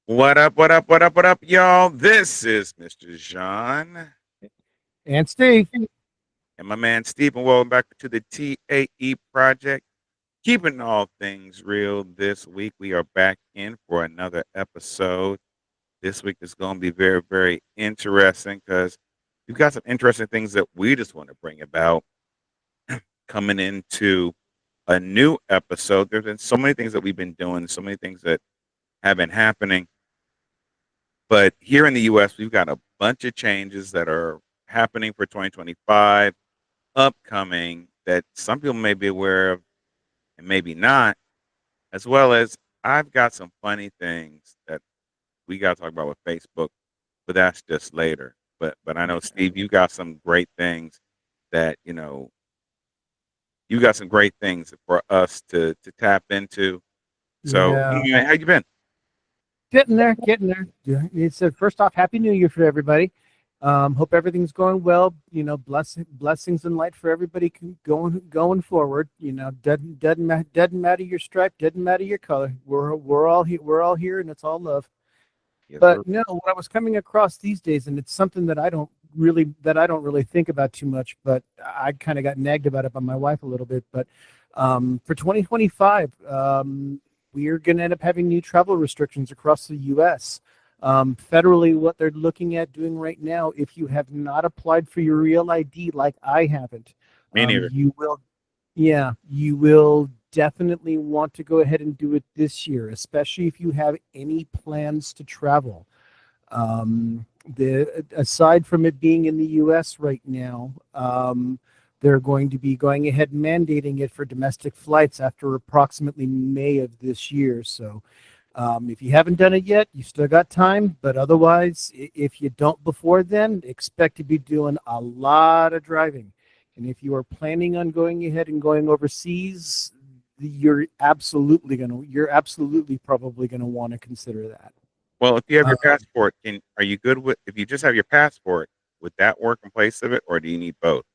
What up, what up, what up, what up, y'all? This is Mr. Jean And Steve. and my man Steve, and welcome back to the TAE project. Keeping all things real this week. We are back in for another episode. This week is going to be very, very interesting because we've got some interesting things that we just want to bring about coming into a new episode. There's been so many things that we've been doing, so many things that have been happening. But here in the US, we've got a bunch of changes that are happening for 2025, upcoming, that some people may be aware of and maybe not, as well as I've got some funny things that we got to talk about with Facebook, but that's just later. But I know, Steve, you got some great things that, you got some great things for us to tap into. So, Yeah, anyway, how you been? getting there, getting there. Yeah, it said first off, Happy New Year for everybody. Hope everything's going well. Blessings and light for everybody going forward. Doesn't matter your stripe, doesn't matter your color. We're all here. We're all here, and it's all love. Yes, But sir. no, what I was coming across these days, and it's something that I don't really think about too much, but I kind of got nagged about it by my wife a little bit. But for 2025, we're going to end up having new travel restrictions across the U.S. Federally, what they're looking at doing right now, if you have not applied for your real ID, like I haven't, Me neither. you will, yeah, you will definitely want to go ahead and do it this year, especially if you have any plans to travel. The aside from it being in the U.S. right now, they're going to be going ahead and mandating it for domestic flights after approximately May of this year. So, if you haven't done it yet, you still got time. But otherwise, if you don't before then, expect to be doing a lot of driving. And if you are planning on going ahead and going overseas, you're absolutely probably gonna want to consider that. Well, if you have your Uh, passport, are you good with if you just have your passport, would that work in place of it, or do you need both?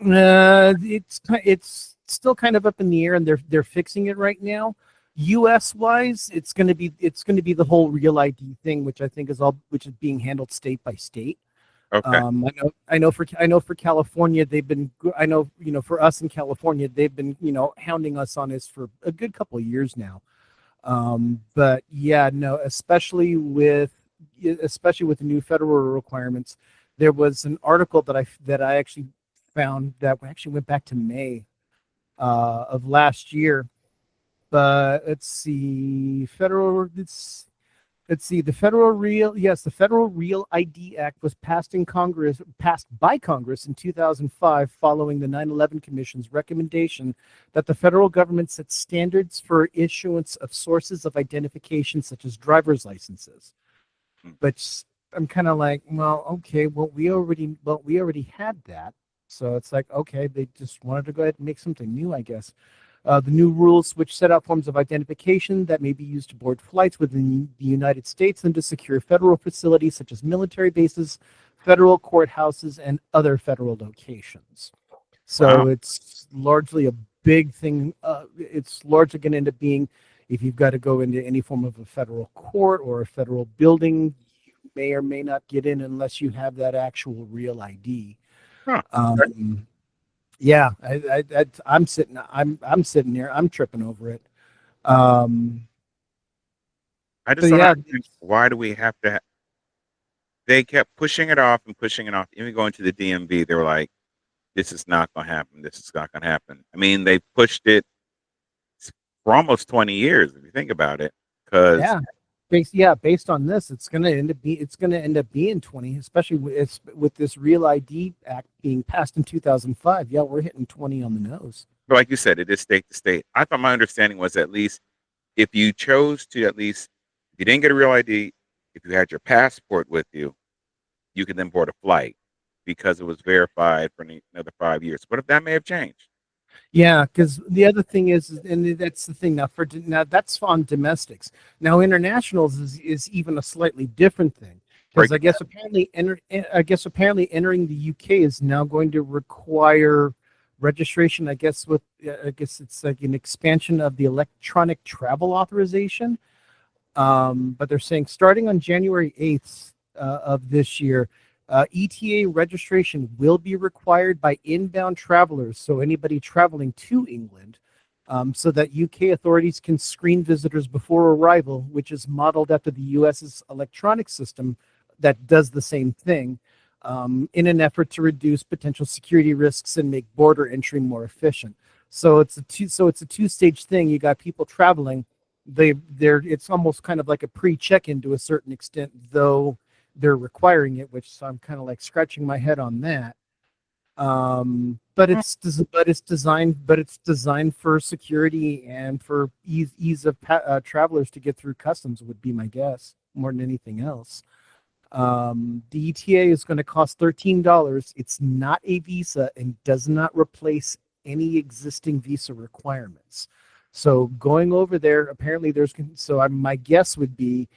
it's still kind of up in the air, and they're fixing it right now. U.S. wise, it's going to be the whole real ID thing, which is being handled state by state. Okay. I know for California, they've been. I know for us in California, they've been hounding us on this for a good couple of years now. But yeah, no, especially with the new federal requirements. There was an article that I actually found that actually went back to May of last year. But let's see, the Federal Real ID Act was passed by Congress in 2005 following the 9/11 Commission's recommendation that the federal government set standards for issuance of sources of identification such as driver's licenses. Mm. But I'm kind of like, well, okay, well, we already had that. So it's like, okay, they just wanted to go ahead and make something new, I guess. The new rules, which set out forms of identification that may be used to board flights within the United States and to secure federal facilities such as military bases, federal courthouses, and other federal locations. Wow. So it's largely a big thing. It's largely going to end up being, if you've got to go into any form of a federal court or a federal building, you may or may not get in unless you have that actual real ID. Huh. Okay. Um, yeah, I'm sitting there, I'm tripping over it. Um, I so just don't yeah, understand why do we have to. They kept pushing it off and pushing it off. Even going to the DMV, they were like, "This is not going to happen. This is not going to happen." I mean, they pushed it for almost 20 years if you think about it. Because yeah, based on this, it's gonna end up being 20, especially with this Real ID Act being passed in 2005. Yeah, we're hitting 20 on the nose. like you said, it is state to state. I thought my understanding was at least if you chose to at least if you didn't get a real ID, if you had your passport with you, you could then board a flight because it was verified for another 5 years. What if that may have changed? Yeah, because the other thing and that's the thing now that's on domestics. Now internationals is even a slightly different thing because Break I it down. guess apparently entering the UK is now going to require registration. I guess it's like an expansion of the electronic travel authorization. But they're saying starting on January 8th of this year, ETA registration will be required by inbound travelers, so anybody traveling to England, so that UK authorities can screen visitors before arrival, which is modeled after the US's electronic system that does the same thing, in an effort to reduce potential security risks and make border entry more efficient. So it's a two-stage thing. You got people traveling. They're it's almost kind of like a pre-check-in to a certain extent, though they're requiring it, which so I'm kind of like scratching my head on that. But it's designed for security and for ease of travelers to get through customs would be my guess more than anything else. The ETA is going to cost $13. It's not a visa and does not replace any existing visa requirements. So going over there, apparently my guess would be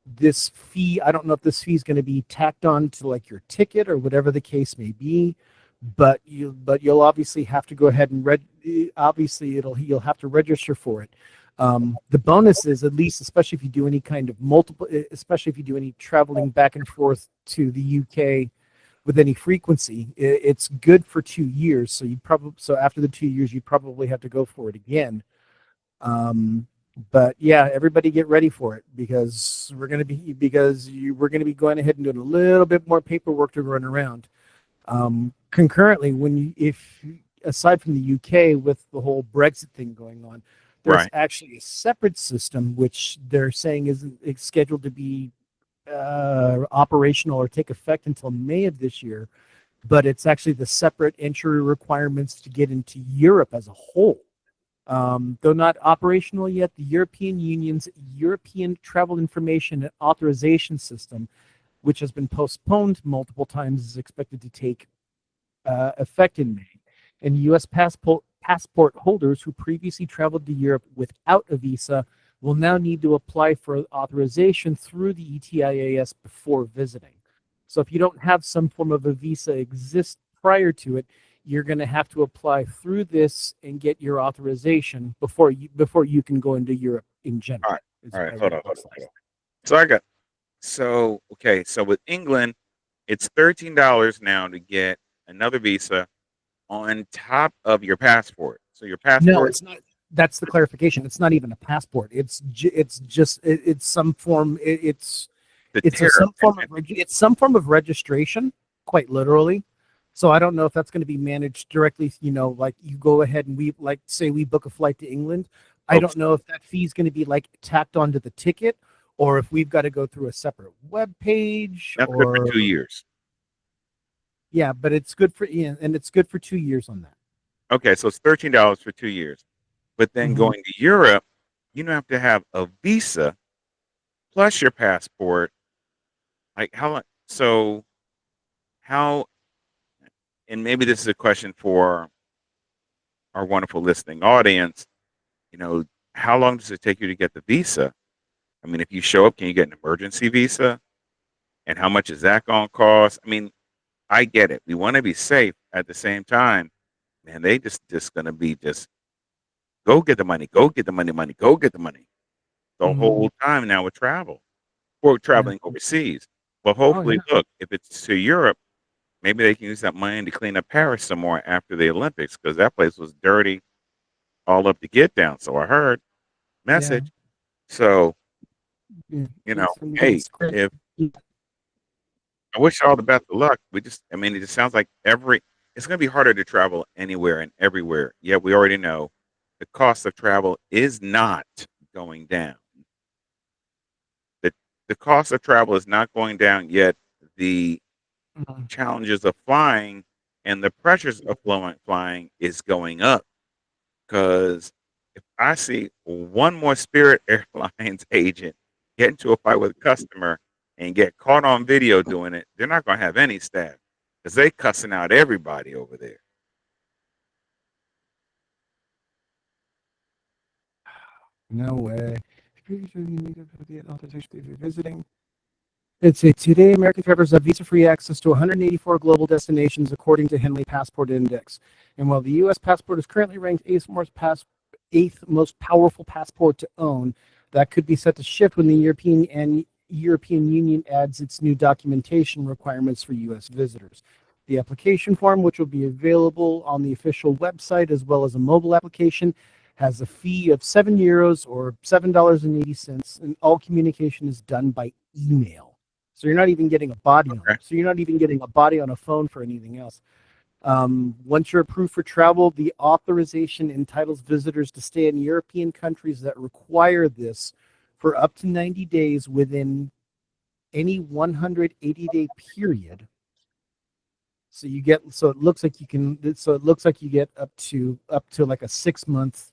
this fee. I don't know if this fee is going to be tacked on to like your ticket or whatever the case may be, but you'll obviously have to go ahead and obviously you'll have to register for it. The bonus is, at least, especially if you do any kind of especially if you do any traveling back and forth to the UK with any frequency, it's good for 2 years. So after the 2 years, you probably have to go for it again. But yeah, everybody get ready for it because we're gonna be going ahead and doing a little bit more paperwork to run around. Concurrently, if aside from the UK with the whole Brexit thing going on, there's Right. actually a separate system which they're saying isn't scheduled to be operational or take effect until May of this year, but it's actually the separate entry requirements to get into Europe as a whole. Though not operational yet, the European Union's European Travel Information and Authorization System, which has been postponed multiple times, is expected to take effect in May. And U.S. passport holders who previously traveled to Europe without a visa will now need to apply for authorization through the ETIAS before visiting. So if you don't have some form of a visa exist prior to it, you're going to have to apply through this and get your authorization before you can go into Europe in All general. right. Is All what right. I Hold read on. Hold on. this Hold last. on. So I got okay. So with England, it's $13 now to get another visa on top of your passport. So your No, passport, it's not. That's the clarification. It's not even a passport. It's just it's some form. the It's a tariff, some form of it's some form of registration, quite literally. So I don't know if that's going to be managed directly. Like you go ahead and like say we book a flight to England. I hope don't know if that fee is going to be like tacked onto the ticket, or if we've got to go through a separate web page, that's good for or 2 years. yeah. But it's good for and it's good for 2 years on that. Okay, so it's $13 for 2 years. But then Mm-hmm. going to Europe, you don't have to have a visa plus your passport. Like how long? So how? And maybe this is a question for our wonderful listening audience. You know, how long does it take you to get the visa? I mean, if you show up, can you get an emergency visa? And how much is that going to cost? I mean, I get it. We want to be safe at the same time. Man, they just going to be just go get the money, go get the money, go get the money the Mm-hmm. whole time now with travel or Yeah. traveling overseas. Well, Oh hopefully, yeah. look, if it's to Europe, maybe they can use that money to clean up Paris some more after the Olympics because that place was dirty all up to get down. So I heard Yeah. message. So, Yeah. hey, It's great. if I wish you all the best of luck. I mean, it just sounds like it's going to be harder to travel anywhere and everywhere. Yeah, we already know the cost of travel is not going down. The, the cost of travel is not going down yet. The Mhm. challenges of flying and the pressures of flying is going up because if I see one more Spirit Airlines agent get into a fight with a customer and get caught on video doing it, they're not going to have any staff because they cussing out everybody over there. No way. Visiting. It's a today American travelers have visa-free access to 184 global destinations according to Henley Passport Index. And while the U.S. passport is currently ranked eighth most powerful passport to own, That could be set to shift when the European Union adds its new documentation requirements for U.S. visitors. The application form, which will be available on the official website as well as a mobile application, has a fee of €7 or $7.80, and all communication is done by email. So you're not even getting a body on. Okay. So you're not even getting a body on a phone for anything else. Once you're approved for travel, the authorization entitles visitors to stay in European countries that require this for up to 90 days within any 180-day period. So it looks like you get up to like a 6 month,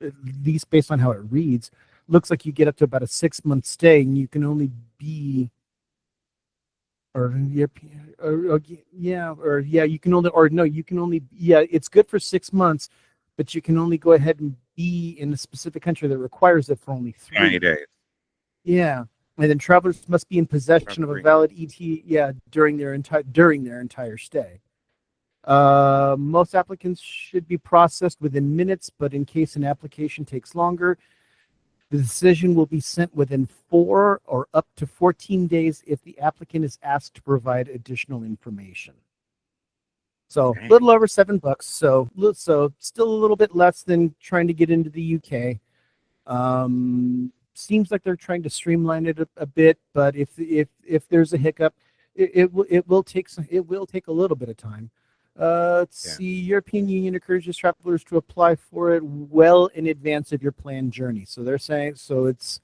at least based on how it reads. Looks like you get up to about a 6 month stay, and you can only be or yeah, you can only, or no, you can only, yeah, it's good for 6 months, but you can only go ahead and be in a specific country that requires it for only 90 3. days. Yeah, and then travelers must be in About possession of a 3. valid yeah, during their entire stay. Most applicants should be processed within minutes, but in case an application takes longer, the decision will be sent within 4 or up to 14 days if the applicant is asked to provide additional information. So a Dang. little over $7. So still a little bit less than trying to get into the UK. Seems like they're trying to streamline it a bit, but if there's a hiccup, it will take a little bit of time. Let's Yeah. see. European Union encourages travelers to apply for it well in advance of your planned journey. So they're saying, so it's,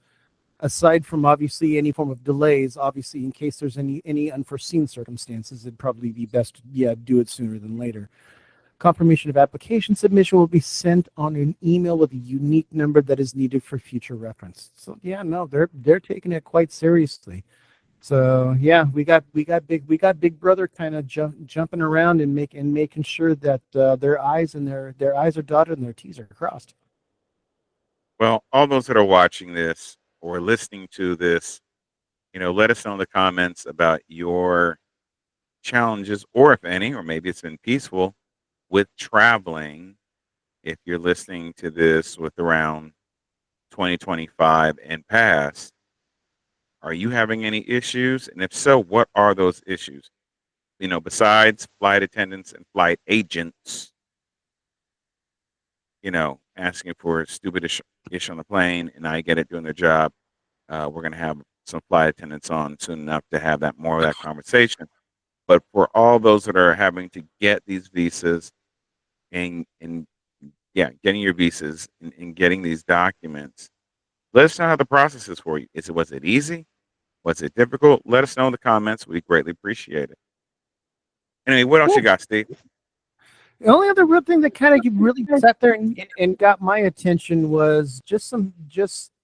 aside from obviously any form of delays, obviously in case there's any unforeseen circumstances, it'd probably be best to, yeah, do it sooner than later. Confirmation of application submission will be sent on an email with a unique number that is needed for future reference. So yeah, no, they're taking it quite seriously. So yeah, we got Big Brother kind of jumping around and making sure that their I's are dotted and their T's are crossed. Well, all those that are watching this or listening to this, let us know in the comments about your challenges, or if any, or maybe it's been peaceful with traveling. If you're listening to this with around 2025 and past, are you having any issues? And if so, what are those issues? Besides flight attendants and flight agents, asking for stupid ish on the plane, and I get it, doing their job. We're going to have some flight attendants on soon enough to have that more of that conversation. But for all those that are having to get these visas and yeah, getting your visas and getting these documents, let us know how the process is for you. Was it easy? Was it difficult? Let us know in the comments. We greatly appreciate it. Anyway, what else you Cool. got, Steve? The only other real thing that kind of really sat there and got my attention was just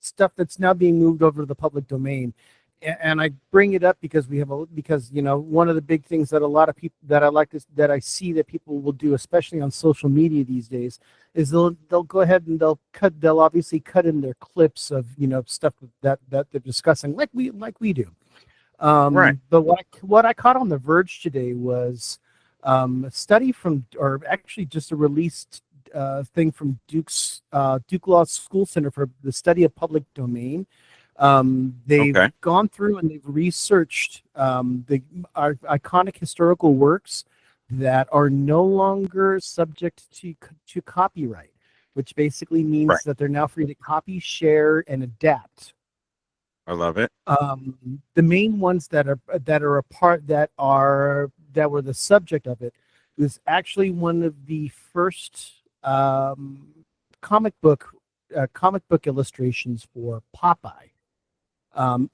stuff that's now being moved over to the public domain. And I bring it up because one of the big things that a lot of people that I see that people will do, especially on social media these days, is they'll go ahead and they'll obviously cut in their clips of stuff that they're discussing like we do. Right. But what I caught on The Verge today was a study or actually just a released thing from Duke Law School Center for the Study of Public Domain. They've Okay. gone through and they've researched our iconic historical works that are no longer subject to copyright, which basically means Right. that they're now free to copy, share, and adapt. I love it. The main ones that were the subject of it was actually one of the first comic book illustrations for Popeye,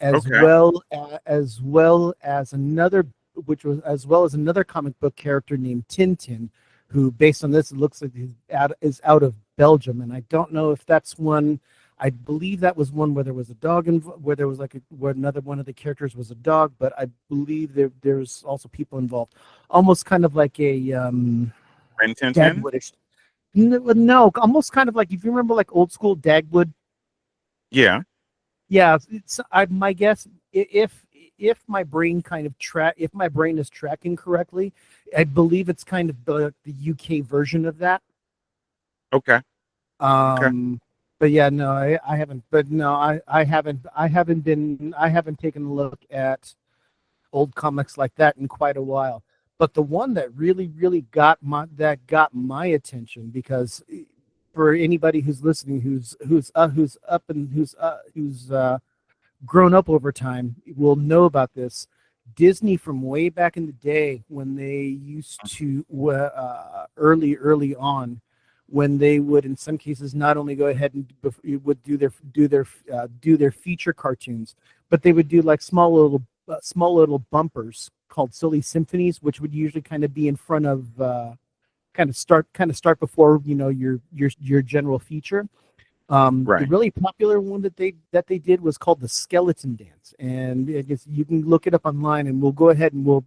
as Okay. well as another comic book character named Tintin, who, based on this, it looks like is out of Belgium, and I don't know if that's one. I believe that was one where there was a dog where there was where another one of the characters was a dog, but I believe there's also people involved, almost kind of like a Rin Tin Tin? Dagwoodish. No, almost kind of like, if you remember like old school Dagwood. Yeah. Yeah, my guess, if my brain if my brain is tracking correctly, I believe it's kind of the UK version of that. Okay. Okay. Um, but yeah, no, I haven't. But no, I haven't taken a look at old comics like that in quite a while. But the one that really got my attention, because for anybody who's listening, who's up and who's grown up over time will know about this. Disney from way back in the day when they used to early on, when they would in some cases not only go ahead and would do their feature cartoons, but they would do like small little bumpers called silly symphonies, which would usually kind of be in front of kind of start before your general feature. The Right. really popular one that they did was called the Skeleton Dance, and I guess you can look it up online, and we'll go ahead and we'll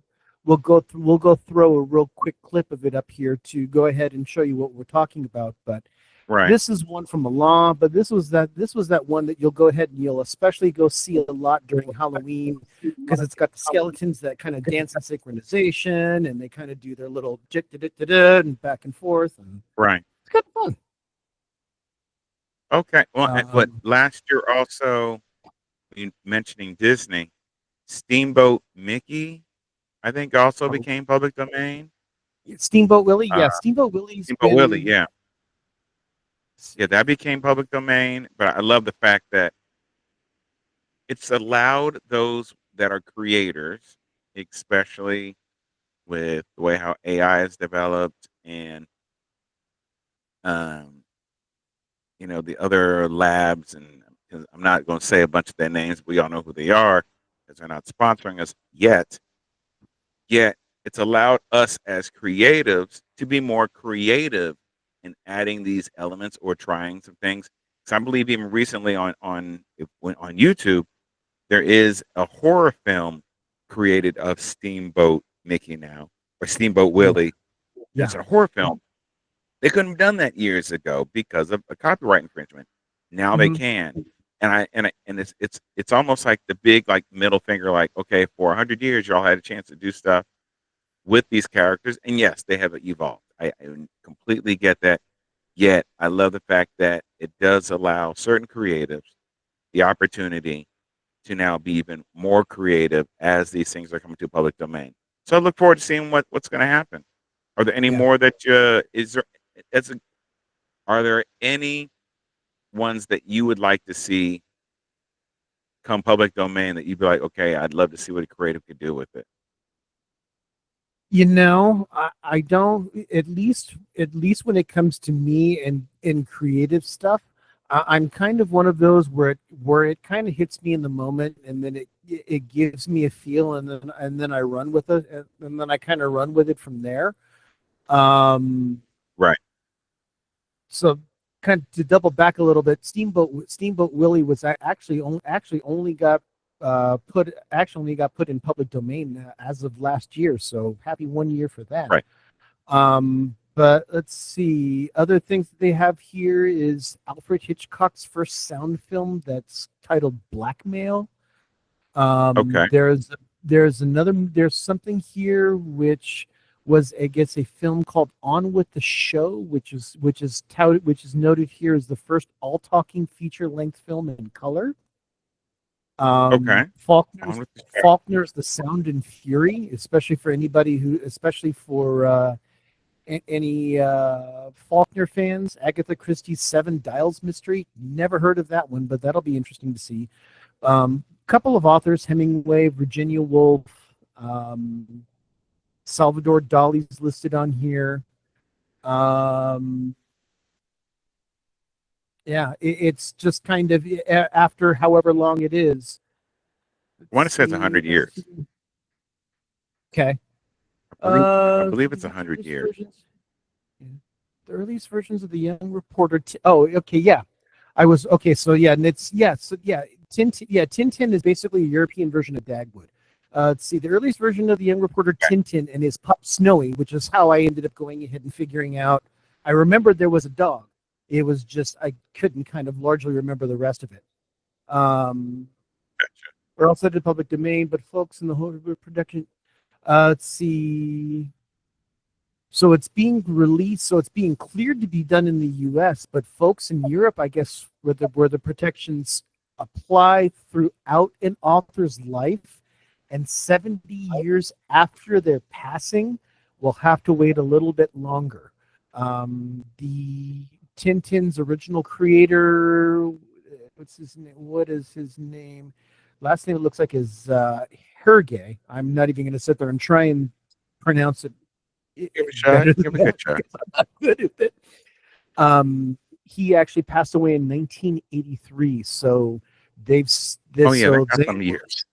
go throw a real quick clip of it up here to go ahead and show you what we're talking about. But Right. this is one from a law, but this was that one that you'll go ahead and you'll especially go see a lot during Halloween, because it's got the skeletons that kind of dance in synchronization, and they kind of do their little and back and forth, and Right. it's kind of fun. Okay. Well, but Um, last year also, you mentioning Disney, Steamboat Mickey, I think also became public domain. Steamboat Willie, Uh, yeah, Steamboat Willie's Steamboat Willie, been. yeah, yeah, that became public domain. But I love the fact that it's allowed those that are creators, especially with the way how AI is developed and um, the other labs, and 'cause I'm not going to say a bunch of their names. We all know who they are because they're not sponsoring us yet. Yet it's allowed us as creatives to be more creative in adding these elements or trying some things. So I believe even recently on YouTube there is a horror film created of Steamboat Mickey now, or Steamboat Oh, Willie. And yeah. it's a horror film. They couldn't have done that years ago because of a copyright infringement. Now they Hmm. can. And it's almost like the big like middle finger, like, okay, for 100 years y'all had a chance to do stuff with these characters, and yes, they have evolved. I completely get that. Yet I love the fact that it does allow certain creatives the opportunity to now be even more creative as these things are coming to public domain. So I look forward to seeing what's going to happen. Are there any Yeah. more that is there? As a, are there any ones that you would like to see come public domain that you'd be like, okay, I'd love to see what a creative could do with it? I don't, at least when it comes to me and in creative stuff, I'm kind of one of those where it kind of hits me in the moment, and then it gives me a feel, and then I run with it, and then I kind of run with it from there. Um, Right. so kind of to double back a little bit, Steamboat Willie was actually only got put in public domain as of last year. So happy 1 year for that. Right. But let's see. Other things that they have here is Alfred Hitchcock's first sound film that's titled Blackmail. Okay. There's something here which was, I guess, a film called On with the Show, which is noted here as the first all talking feature length film in color. Okay. On Faulkner's with the show. Faulkner's The Sound and Fury, especially for any Faulkner fans. Agatha Christie's Seven Dials mystery. Never heard of that one, but that'll be interesting to see. Couple of authors: Hemingway, Virginia Woolf, Salvador Dali's listed on here. Um, yeah, it's just kind of after however long it is. I Let's want to say it's see. 100 years. Okay. I believe it's The 100 years. yeah, the earliest versions of the Young Reporter. Oh, okay, yeah. I was okay. So yeah, and it's Tintin. Yeah, Tintin is basically a European version of Dagwood. Let's see, the earliest version of the Young Reporter Tintin and his pup Snowy, which is how I ended up going ahead and figuring out. I remembered there was a dog. It was just I couldn't kind of largely remember the rest of it. Um, or else I did public domain, but folks in the whole production. Let's see. So it's being released, so it's being cleared to be done in the US, but folks in Europe, I guess, where the protections apply throughout an author's life and 70 years after their passing, will have to wait a little bit longer. The Tintin's original creator, what's his name? What is his name? Last name it looks like is Hergé. I'm not even going to sit there and try and pronounce it Give it a shot. better than Give it a good that shot. because I'm not good at it. He actually passed away in 1983. So they've Oh this yeah, that so got they some years.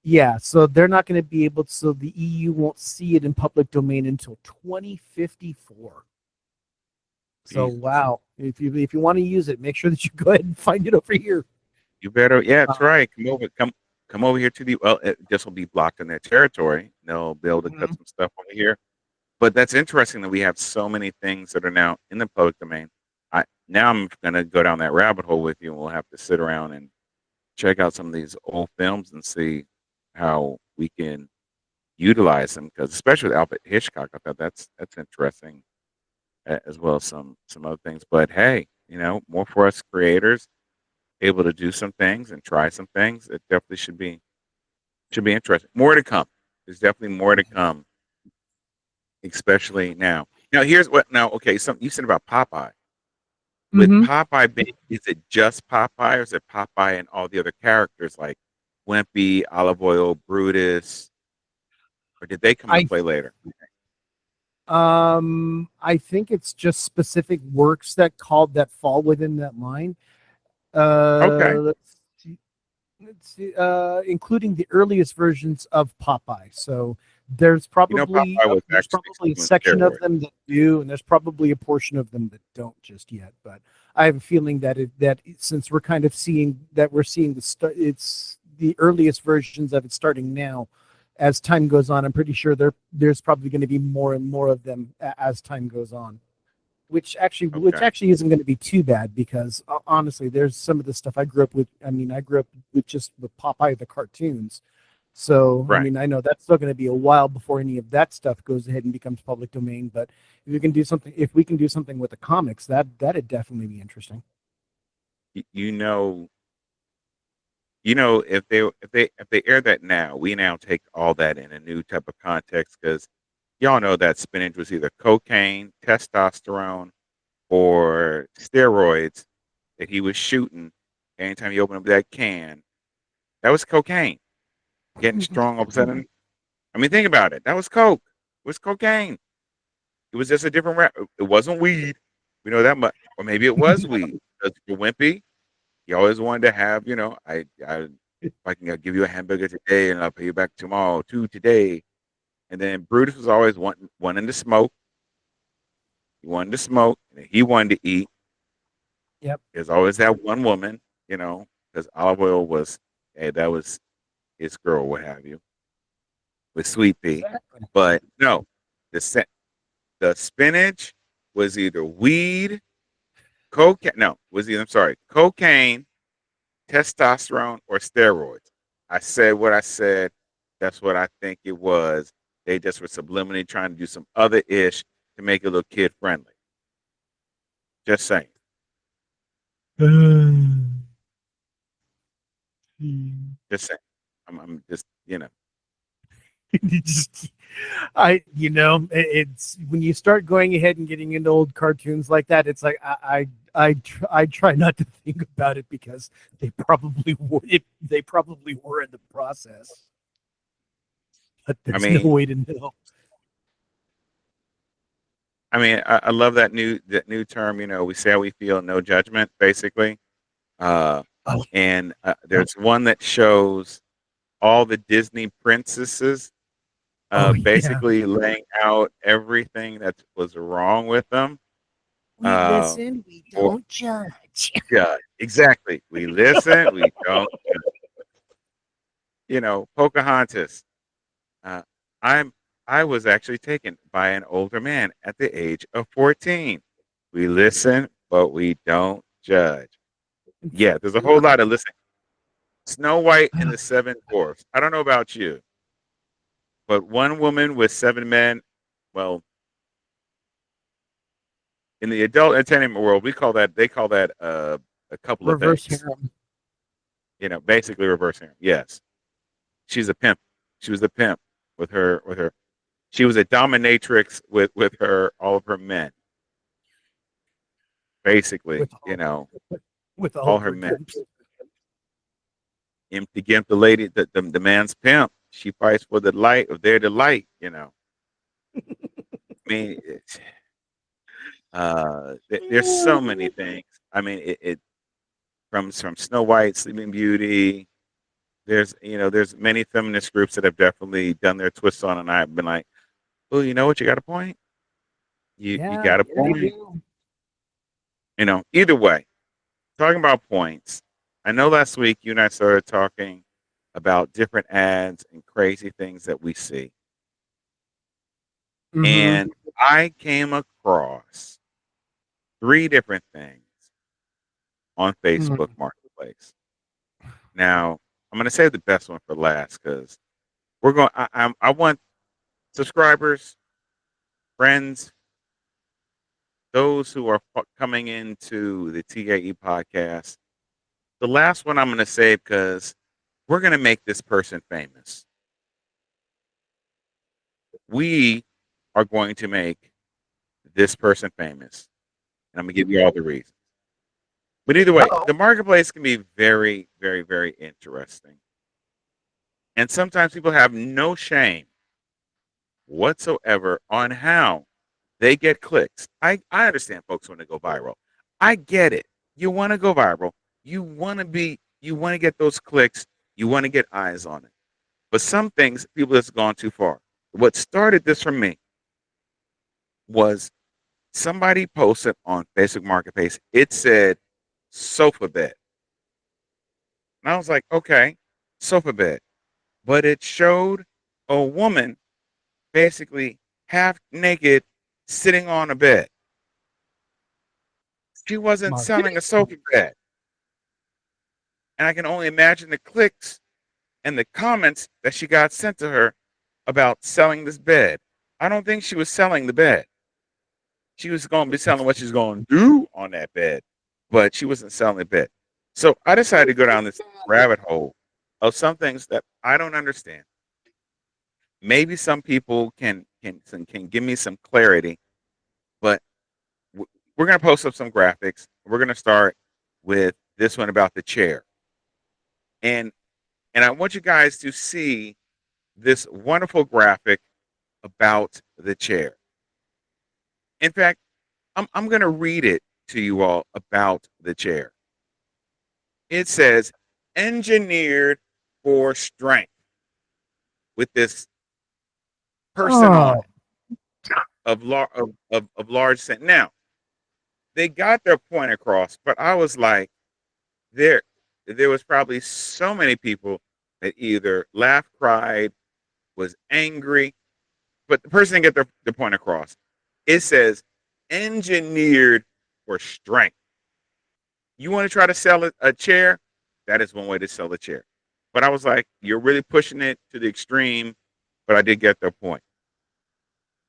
yeah, so they're not going to be able to, so the EU won't see it in public domain until 2054. So Jesus. wow, if you want to use it, make sure that you go ahead and find it over here. You better, yeah, that's Uh, right. Come over here to the. Well, this will be blocked in their territory. They'll be able to cut mhm. some stuff over here. But that's interesting that we have so many things that are now in the public domain. I'm gonna go down that rabbit hole with you, and we'll have to sit around and check out some of these old films and see how we can utilize them. Because especially with Alfred Hitchcock, I thought that's interesting, as well as some other things. But hey, more for us creators able to do some things and try some things. It definitely should be interesting. More to come. There's definitely more to come, especially now. Now here's what. Now, okay, something you said about Popeye. With Mhm. Popeye being, is it just Popeye, or is it Popeye and all the other characters like Wimpy, Olive Oil, Brutus, or did they come into I play later? I think it's just specific works that fall within that line. Okay, Let's see, including the earliest versions of Popeye. So there's probably Popeye was there's actually probably a doing section of steroids. them that do, and there's probably a portion of them that don't just yet. But I have a feeling since we're kind of seeing it's the earliest versions of it starting now. As time goes on, I'm pretty sure there's probably going to be more and more of them as time goes on, which Okay, actually isn't going to be too bad because honestly, there's some of the stuff I grew up with. I mean, I grew up with Popeye the cartoons. So I right. mean, I know that's still going to be a while before any of that stuff goes ahead and becomes public domain. But if we can do something with the comics, that'd definitely be interesting. Y- You know, if they air that now, we now take all that in a new type of context because y'all know that spinach was either cocaine, testosterone, or steroids that he was shooting. Anytime he opened up that can, that was cocaine. Getting strong all of a sudden. I mean, think about it. That was coke. It was cocaine. It was just a different rap. It wasn't weed. We know that much. Or maybe it was weed. Because for Wimpy, he always wanted to have, if I can give you a hamburger today and I'll pay you back tomorrow, two today. And then Brutus was always wanting to smoke. He wanted to smoke. And he wanted to eat. Yep, There's always that one woman, because Olive Oil was, hey, that was his girl, what have you, with Sweet Pea. exactly. But no, the the spinach was either weed, cocaine. No, was either, I'm sorry, cocaine, testosterone, or steroids. I said what I said. That's what I think it was. They just were subliminally trying to do some other ish to make it a little kid friendly. Just saying. Just saying. I'm just, You just it's when you start going ahead and getting into old cartoons like that, it's like I try not to think about it because they probably were in the process, but I there's no mean, way to know. I love that new term. We say how we feel, no judgment, basically. Uh, Oh, and there's one that shows all the Disney princesses, oh yeah, basically laying out everything that was wrong with them. we Uh, listen, we or don't judge. yeah, exactly. We listen, we don't. Pocahontas. Uh, I'm I was actually taken by an older man at the age of 14. We listen, but we don't judge. Yeah, there's a whole lot of listening. Snow White and the Seven Dwarfs. I don't know about you, but one woman with seven men, well, in the adult entertainment world, they call that a couple of Reverse bass. harem. Basically reverse harem. Yes, she's a pimp. She was a pimp with her. She was a dominatrix with her all of her men. Basically, with all with all all of her her men. gimps. And to give the lady the man's pimp, she fights for the light of their delight. I mean, there's so many things. I mean, it from Snow White, Sleeping Beauty. There's many feminist groups that have definitely done their twists on, and I've been like, well, you know what, you got a point. You Yeah, got a yeah, they point. do. Either way, talking about points. I know last week you and I started talking about different ads and crazy things that we see, Mm-hmm. and I came across three different things on Facebook Mm-hmm. Marketplace. Now, I'm going to save the best one for last because we're going. I want subscribers, friends, those who are coming into the TAE podcast. The last one I'm going to save because we're going to make this person famous. We are going to make this person famous, and I'm going to give you all the reasons. But either way, Uh-oh. the marketplace can be very, very, very interesting. And sometimes people have no shame whatsoever on how they get clicks. I understand folks want to go viral. I get it. You want to go viral. You want to get those clicks. You want to get eyes on it. But some things, people have gone too far. What started this for me was somebody posted on Facebook Marketplace. It said sofa bed. And I was like, okay, sofa bed. But it showed a woman basically half naked sitting on a bed. She wasn't selling Marketing. a sofa bed. And I can only imagine the clicks and the comments that she got sent to her about selling this bed. I don't think she was selling the bed. She was going to be selling what she's going to do on that bed, but she wasn't selling the bed. So I decided to go down this rabbit hole of some things that I don't understand. Maybe some people can give me some clarity, but we're going to post up some graphics. We're going to start with this one about the chair, and I want you guys to see this wonderful graphic about the chair. In fact, I'm going to read it to you all about the chair. It says, engineered for strength with this person on Oh, it of large scent. Now, they got their point across, but I was like, there, there was probably so many people that either laughed, cried, was angry, but the person didn't get their point across. It says, engineered for strength. You want to try to sell a chair? That is one way to sell a chair. But I was like, you're really pushing it to the extreme, but I did get their point.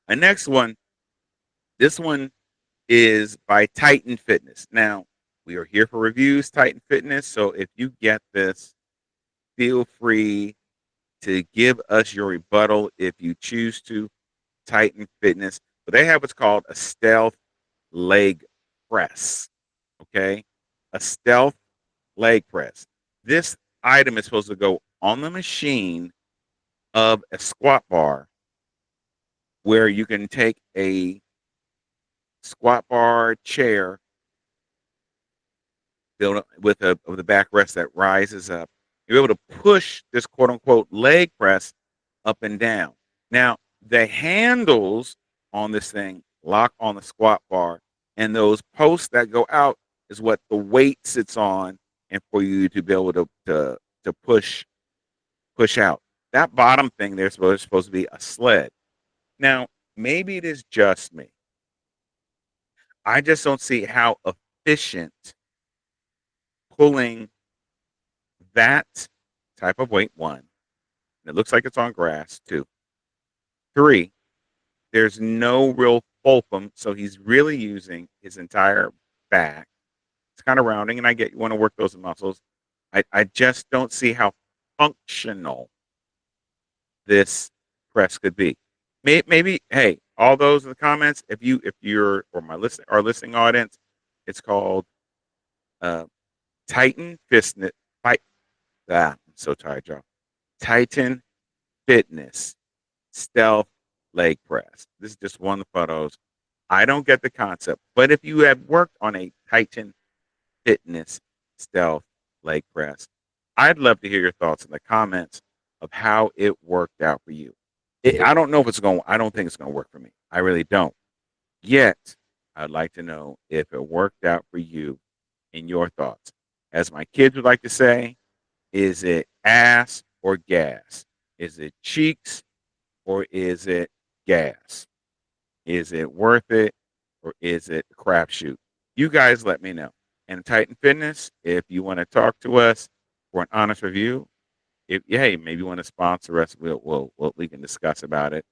The next one, this one is by Titan Fitness. Now, we are here for reviews, Titan Fitness. So if you get this, feel free to give us your rebuttal if you choose to. Titan Fitness, but they have what's called a stealth leg press. Okay, a stealth leg press. This item is supposed to go on the machine of a squat bar where you can take a squat bar chair built with a backrest that rises up. You're able to push this quote unquote leg press up and down. Now, the handles on this thing lock on the squat bar, and those posts that go out is what the weight sits on, and for you to be able to push out. That bottom thing there's supposed to be a sled. Now, maybe it is just me. I just don't see how efficient pulling that type of weight, one, it looks like it's on grass, two. Three, there's no real fulcrum, so he's really using his entire back. It's kind of rounding, and I get you want to work those muscles. I just don't see how functional this press could be. Maybe hey, all those in the comments, if you're or my our listening audience, it's called uh, Titan Fitness. Fight. I'm so tired, y'all. Titan Fitness Stealth Leg Press. This is just one of the photos. I don't get the concept, but if you have worked on a Titan Fitness Stealth Leg Press, I'd love to hear your thoughts in the comments of how it worked out for you. I don't know if it's going. I don't think it's going to work for me. I really don't. Yet, I'd like to know if it worked out for you in your thoughts. As my kids would like to say, is it ass or gas? Is it cheeks or is it gas? Is it worth it or is it a crapshoot? You guys let me know. And Titan Fitness, if you want to talk to us for an honest review, if hey, maybe you want to sponsor us, we can discuss about it.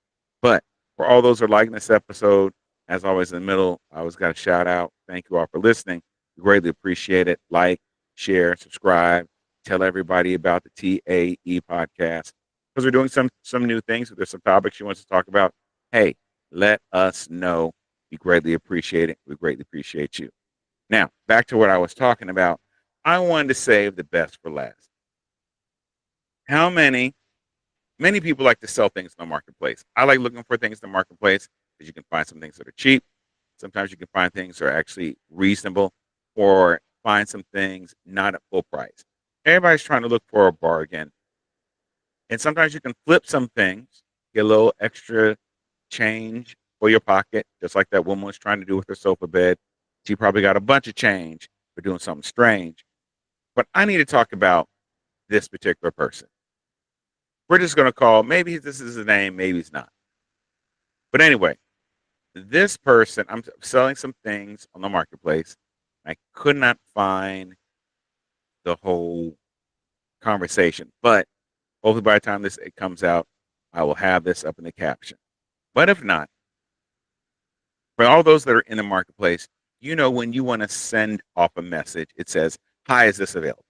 But for all those who are liking this episode, as always in the middle, I always got a shout out. Thank you all for listening. We greatly appreciate it. Like, share, subscribe, tell everybody about the TAE podcast because we're doing some new things. If there's some topics you want us to talk about, hey, let us know. We greatly appreciate it. We greatly appreciate you. Now, back to what I was talking about. I wanted to save the best for last. How many people like to sell things in the marketplace? I like looking for things in the marketplace because you can find some things that are cheap. Sometimes you can find things that are actually reasonable or find some things not at full price. Everybody's trying to look for a bargain. And sometimes you can flip some things, get a little extra change for your pocket, just like that woman was trying to do with her sofa bed. She probably got a bunch of change for doing something strange. But I need to talk about this particular person. We're just going to call, maybe this is the name, maybe it's not. But anyway, this person, I'm selling some things on the marketplace. I could not find the whole conversation, but hopefully by the time this it comes out, I will have this up in the caption. But if not, for all those that are in the marketplace, you know, when you want to send off a message, it says, "Hi, is this available?"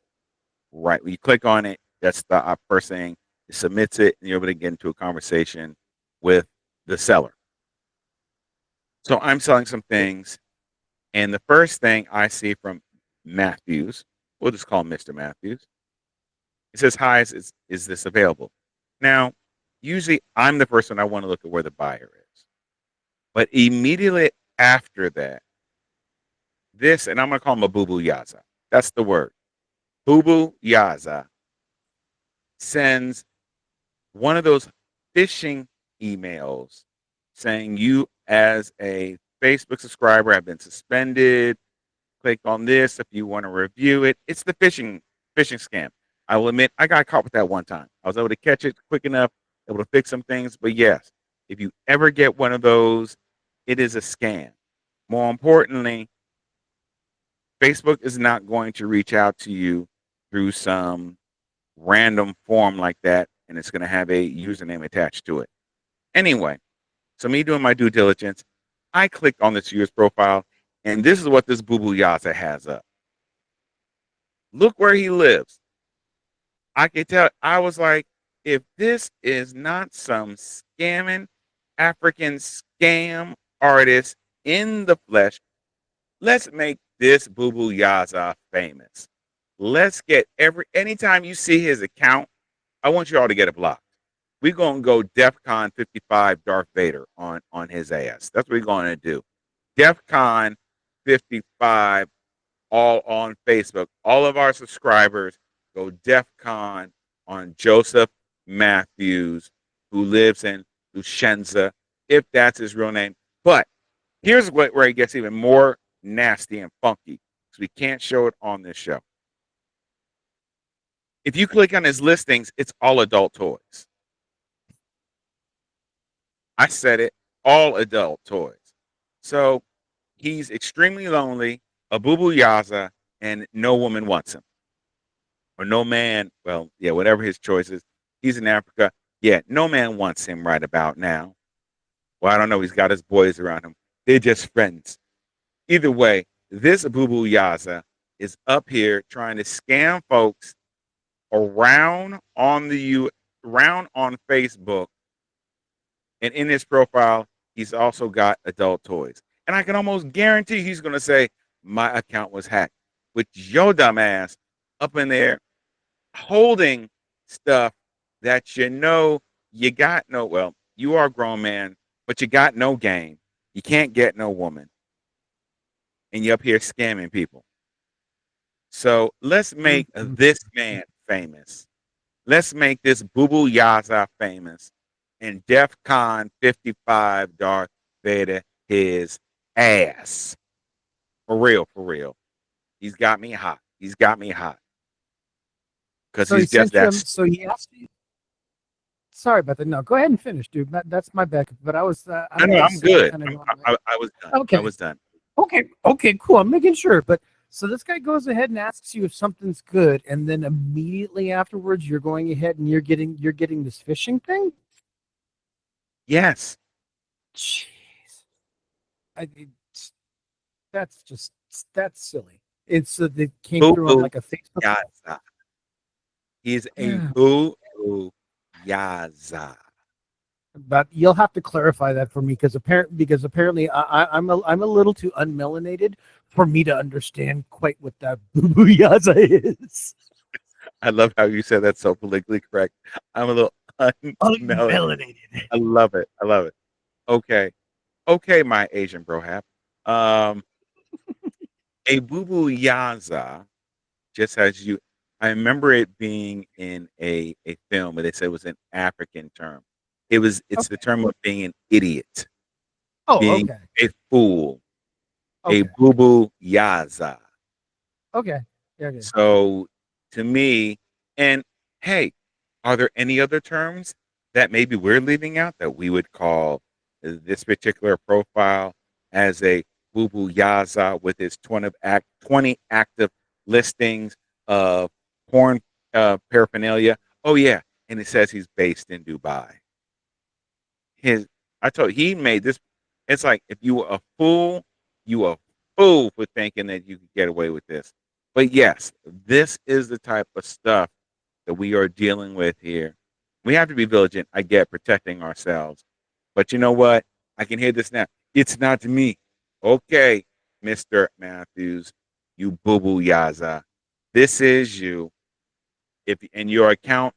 Right. When you click on it, that's the first thing. It submits it, and you're able to get into a conversation with the seller. So I'm selling some things, and the first thing I see from Matthews, we'll just call him Mr. Matthews. It says, "Hi, is this available?" Now, usually I'm the first one I want to look at where the buyer is, but immediately after that, this, and I'm going to call him a Boo Boo Yaza. That's the word. Boo Boo Yaza sends one of those phishing emails saying you as a Facebook subscriber have been suspended. Click on this if you want to review it. It's the phishing scam. I will admit I got caught with that one time. I was able to catch it quick enough, able to fix some things. But yes, if you ever get one of those, it is a scam. More importantly, Facebook is not going to reach out to you through some random form like that, and it's going to have a username attached to it. Anyway, so me doing my due diligence, I clicked on this user's profile, and this is what this Boo Boo Yaza has up. Look where he lives. I can tell. I was like, if this is not some scamming African scam artist in the flesh, let's make this Boo Boo Yaza famous. Let's get anytime you see his account, I want you all to get it blocked. We're gonna go DEFCON 55 Darth Vader on his ass. That's what we're gonna do. DEFCON 55 all on Facebook. All of our subscribers go DEFCON on Joseph Matthews, who lives in Lushenza, if that's his real name. But here's where it gets even more nasty and funky, because we can't show it on this show. If you click on his listings, it's all adult toys. I said it, all adult toys. So he's extremely lonely, a boo boo yaza, and no woman wants him. Or no man, well, yeah, whatever his choice is. He's in Africa. Yeah, no man wants him right about now. Well, I don't know. He's got his boys around him. They're just friends. Either way, this Boo Boo Yaza is up here trying to scam folks around on around on Facebook, and in his profile, he's also got adult toys. And I can almost guarantee he's going to say my account was hacked, with your dumb ass up in there holding stuff that you got no. Well, you are a grown man, but you got no game. You can't get no woman, and you're up here scamming people. So let's make Mhm. this man famous. Let's make this Boo Boo Yaza famous. And DEF CON 55 Darth Vader his ass. For real, for real. He's got me hot. He's got me hot. Because So he's he just sent you. that. So he asked you. Sorry about that. No, go ahead and finish, dude. That's my back. But No, I'm no, I'm just good. kind of going. I was done. I Okay. was done. Okay, cool. I'm making sure. But so this guy goes ahead and asks you if something's good, and then immediately afterwards, you're going ahead and you're getting this phishing thing. Yes. Jeez, it's, that's just that's silly. It's They came Boo through on Boo like a Facebook. Yaza. He's a Yeah, Boo Boo Yaza. but you'll have to clarify that for me because apparently I'm a little too unmelanated for me to understand quite what that booyaza is. I love how you said that so politically correct. I'm a little unmelanated. Unmelanated. I love it. I love it. Okay. Okay, my Asian bro hap. Um, a Boo Boo Yaza, just as you, I remember it being in a film, but they said it was an African term. It's the Okay. term of being an idiot, Oh, being okay. a fool, a Okay. Boo Boo Yaza. Okay. Yeah. Okay. So to me, and hey, are there any other terms that maybe we're leaving out that we would call this particular profile as a boo boo yaza with its 20 active listings of porn paraphernalia? Oh yeah, and it says he's based in Dubai. His I told he made this. It's like if you were a fool, you were a fool for thinking that you could get away with this. But yes, this is the type of stuff that we are dealing with here. We have to be vigilant. I get protecting ourselves, but you know what? I can hear this now. It's not me. Okay, Mister Matthews, you boo boo yaza. This is you. If in your account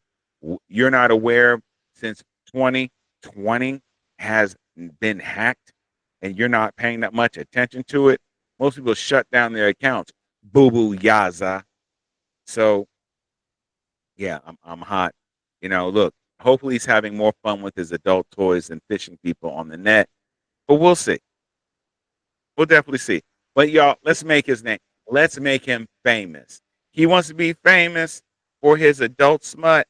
you're not aware since 2020 has been hacked and you're not paying that much attention to it, most people shut down their accounts. Boo boo yaza. So yeah, I'm hot. Look, hopefully he's having more fun with his adult toys than fishing people on the net. But we'll see. We'll definitely see. But y'all, let's make his name. Let's make him famous. He wants to be famous for his adult smut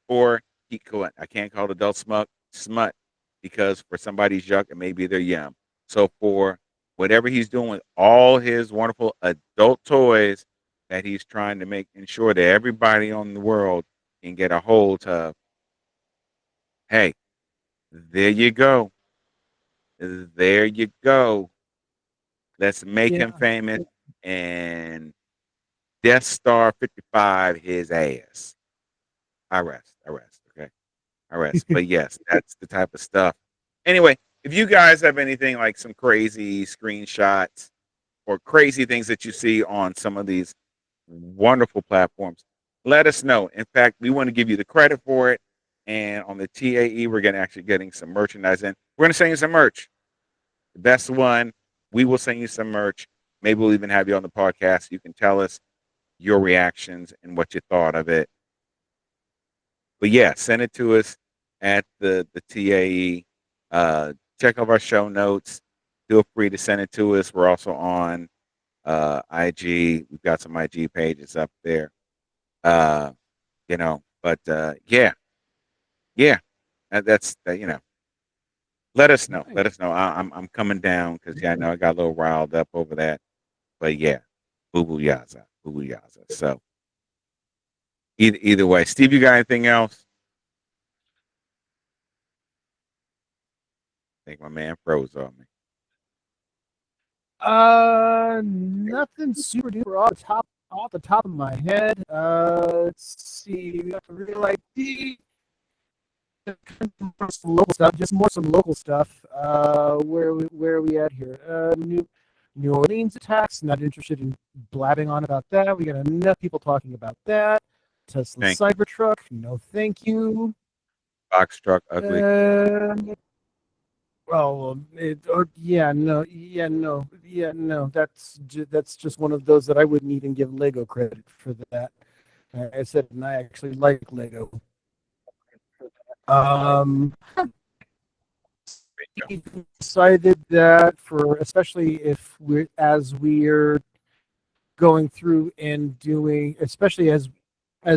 or I can't call it adult smut because for somebody's yuck, it may be their yum. So for whatever he's doing with all his wonderful adult toys that he's trying to ensure that everybody on the world can get a hold of, hey, there you go. There you go. Let's make him Yeah. famous and Death Star 55 his ass. I rest. I rest. Okay. I rest. But yes, that's the type of stuff. Anyway, if you guys have anything like some crazy screenshots or crazy things that you see on some of these wonderful platforms, let us know. In fact, we want to give you the credit for it. And on the TAE, we're going to actually getting some merchandise in. We're going to send you some merch. The best one, we will send you some merch. Maybe we'll even have you on the podcast. You can tell us your reactions and what you thought of it. But yeah, send it to us at the TAE. Check out our show notes. Feel free to send it to us. We're also on IG. We've got some IG pages up there. Uh, but yeah, yeah, that's Let us know. Let Nice. us know. I'm coming down because yeah, I know I got a little riled up over that. But yeah, boo boo yaza. So either way, Steve, you got anything else? I think my man froze on me. Nothing super duper off the top of my head. Let's see. We got the real ID. Some local stuff, just more some local stuff. Where are we at here? New Orleans attacks. Not interested in blabbing on about that. We got enough people talking about that. Tesla Thank you. Cybertruck. No, thank you. Box truck, ugly. Uh, Oh, yeah, no, yeah, no, yeah, no. That's just one of those that I wouldn't even give Lego credit for that. I said, and I actually like Lego. Um, There you go. Decided that for especially if we're going through and doing, especially as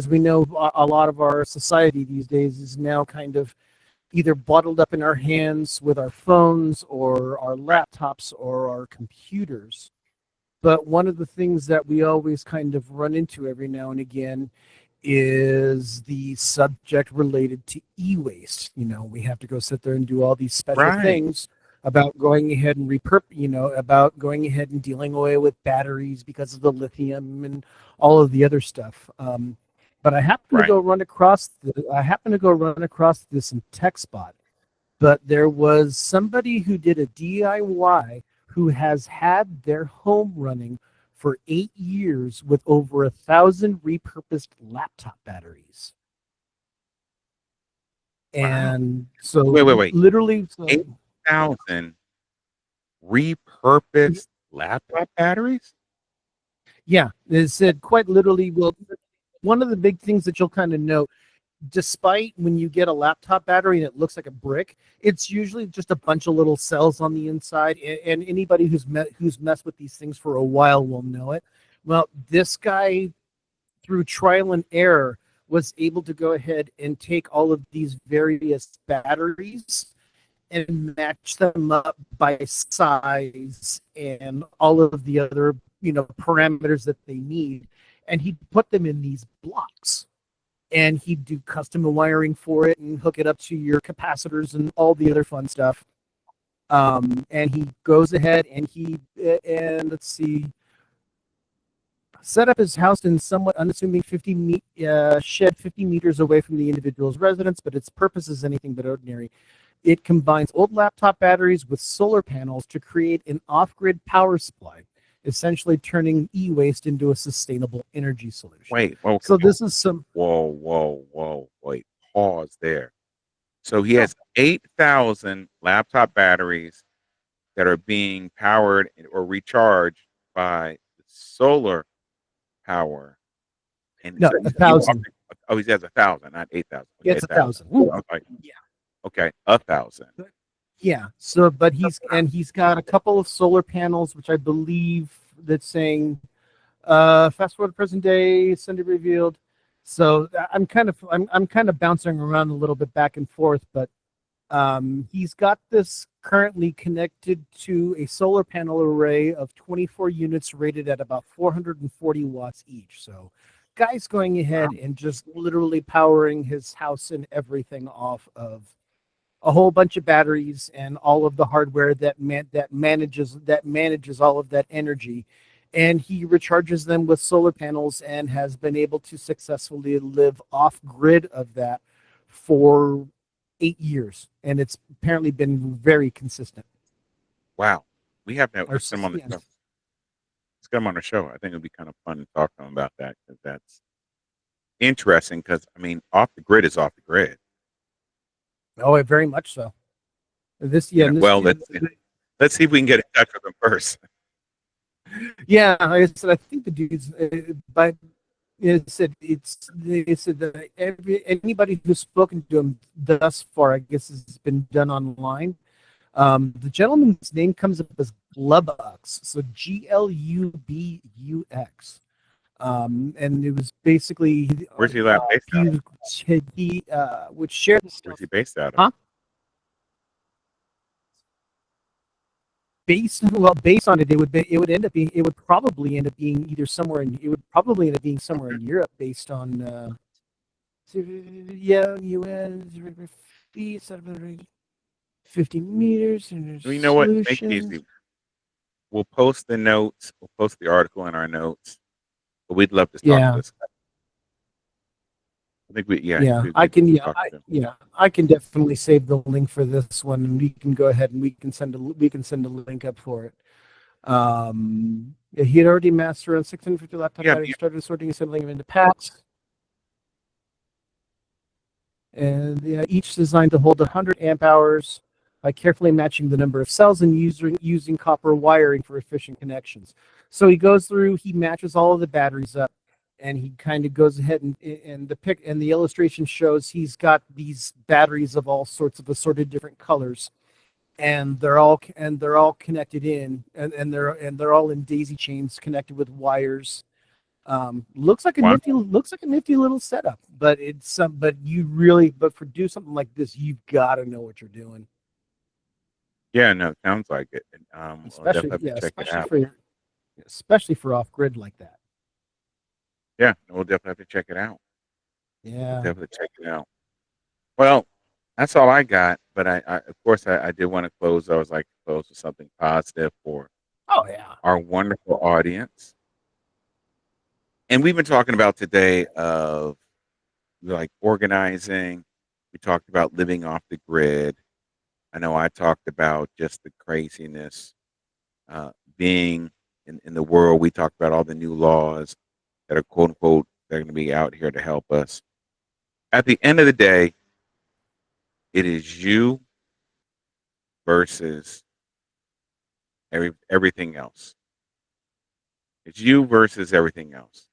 we know, a lot of our society these days is now kind of either bottled up in our hands with our phones or our Right. laptops or our computers. But one of the things that we always kind of run into every now and again is the subject related to e-waste. We have to go sit there and do all these special Right. things about going ahead and about going ahead and dealing away with batteries because of the lithium and all of the other stuff. But Right. I happen to go run across this in TechSpot, but there was somebody who did a DIY who has had their home running for 8 years with over 1,000 repurposed laptop batteries. Wow. And so, Wait. literally, 8,000 repurposed laptop batteries? yeah, it said quite literally. Well, one of the big things that you'll kind of note, despite when you get a laptop battery and it looks like a brick, it's usually just a bunch of little cells on the inside. And anybody who's messed with these things for a while will know it. Well, this guy, through trial and error, was able to go ahead and take all of these various batteries and match them up by size and all of the other parameters that they need, and he put them in these blocks, and he'd do custom wiring for it and hook it up to your capacitors and all the other fun stuff. And he goes ahead and and let's see, set up his house in somewhat unassuming shed 50 meters away from the individual's residence, but its purpose is anything but ordinary. It combines old laptop batteries with solar panels to create an off-grid power supply, essentially turning e-waste into a sustainable energy solution. Wait. Okay. So this is some Whoa. Wait. Pause there. So he sure. has 8,000 laptop batteries that are being powered or recharged by solar power. And No, so a he's thousand. offering, oh, he has 1,000, not 8,000. Okay, It's a 1,000. thousand. I Woo. was like, Yeah. okay, 1,000. Yeah. So, but he's got a couple of solar panels, which I believe that's saying, fast forward to present day, Sunday revealed. So I'm kind of bouncing around a little bit back and forth, but he's got this currently connected to a solar panel array of 24 units rated at about 440 watts each. So, guy's going ahead Wow. and just literally powering his house and everything off of a whole bunch of batteries and all of the hardware that manages all of that energy, and he recharges them with solar panels and has been able to successfully live off grid of that for 8 years, and it's apparently been very consistent. Wow. We have to Or let's get him on the yeah. show. Let's get him on the show. I think it'd be kind of fun to talk to him about that because that's interesting. Because I mean, off the grid is off the grid. Oh, very much so. This yeah, and this Well, let's see if we can get in touch with him first. yeah, like I said, I think the dude's by it said it said that anybody who's spoken to him thus far, I guess, has been done online. The gentleman's name comes up as Glubux, so Glubux. And it was basically Where's he based out of? he would share the Where's stuff, he based out of? huh? Based on it, it would end up being it would probably end up being either somewhere in it would probably end up being somewhere in Europe based on yeah, US feet 50 meters and there's You know what? Make it solutions. easy. we'll post the notes. We'll post the article in our notes. But we'd love to talk to Yeah, this guy. I think we yeah, he'd yeah, be a I good can. dude to Yeah, talk to. I can definitely save the link for this one, and we can go ahead and we can send a link up for it. Yeah, he had already mastered on 650 laptop Yeah, battery, started sorting and assembling them into packs, and yeah, each designed to hold 100 amp hours by carefully matching the number of cells and using copper wiring for efficient connections. So he goes through, he matches all of the batteries up, and he kind of goes ahead and the illustration shows he's got these batteries of all sorts of assorted different colors, and they're all connected in, and they're all in daisy chains connected with wires. wow. Looks like a nifty little setup, but but you really, but for do something like this, you've got to know what you're doing. Yeah, no, it sounds like it. And, I'll Especially, definitely have yeah, to check it out. especially for off grid like that. Yeah, we'll definitely have to check it out. We'll Yeah. definitely check it out. Well, that's all I got. But of course, I did want to close. I was like to close with something positive for Oh yeah. our wonderful audience. And we've been talking about today of like organizing. We talked about living off the grid. I know I talked about just the craziness being in the world. We talked about all the new laws that are quote unquote they're going to be out here to help us. At the end of the day, it is you versus everything else. It's you versus everything else.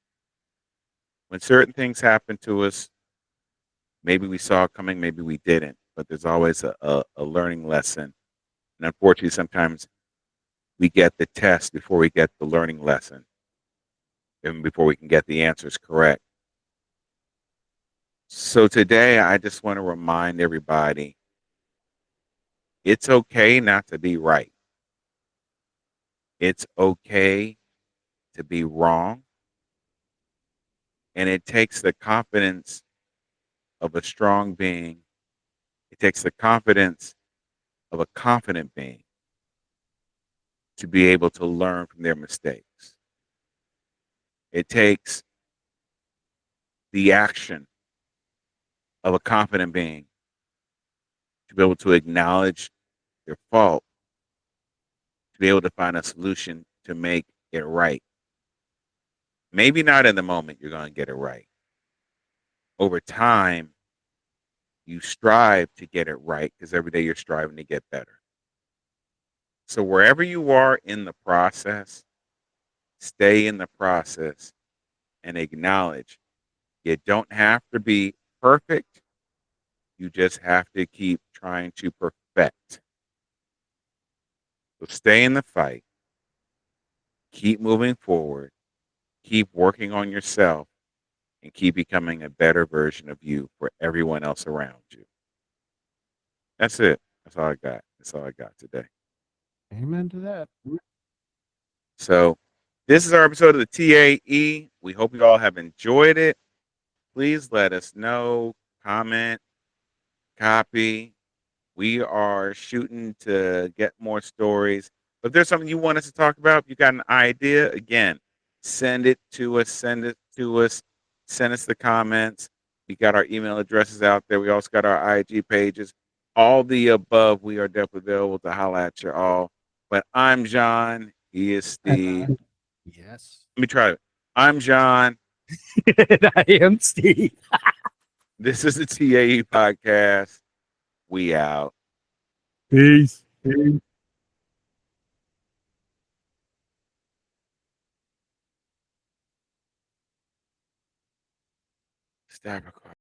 When certain things happen to us, maybe we saw it coming, maybe we didn't, but there's always a learning lesson. And unfortunately, sometimes we get the test before we get the learning lesson, and before we can get the answers correct. So today, I just want to remind everybody it's okay not to be right. It's okay to be wrong. And it takes the confidence of a strong being, it takes the confidence of a confident being to be able to learn from their mistakes. It takes the action of a confident being to be able to acknowledge their fault, to be able to find a solution to make it right. Maybe not in the moment you're going to get it right. Over time, you strive to get it right because every day you're striving to get better. So wherever you are in the process, stay in the process and acknowledge you don't have to be perfect. You just have to keep trying to perfect. So stay in the fight, keep moving forward, keep working on yourself, and keep becoming a better version of you for everyone else around you. That's it. That's all I got. That's all I got today. Amen to that. So this is our episode of the TAE. We hope you all have enjoyed it. Please let us know, comment, copy. We are shooting to get more stories. But if there's something you want us to talk about, if you got an idea, again, send it to us. Send it to us. Send us the comments. We got our email addresses out there. We also got our IG pages. All the above, we are definitely available to holla at you all. But I'm John. He is And Steve. yes. Let me try it. I'm John. And I am Steve. This is the TAE podcast. We out. Peace. Stop recording.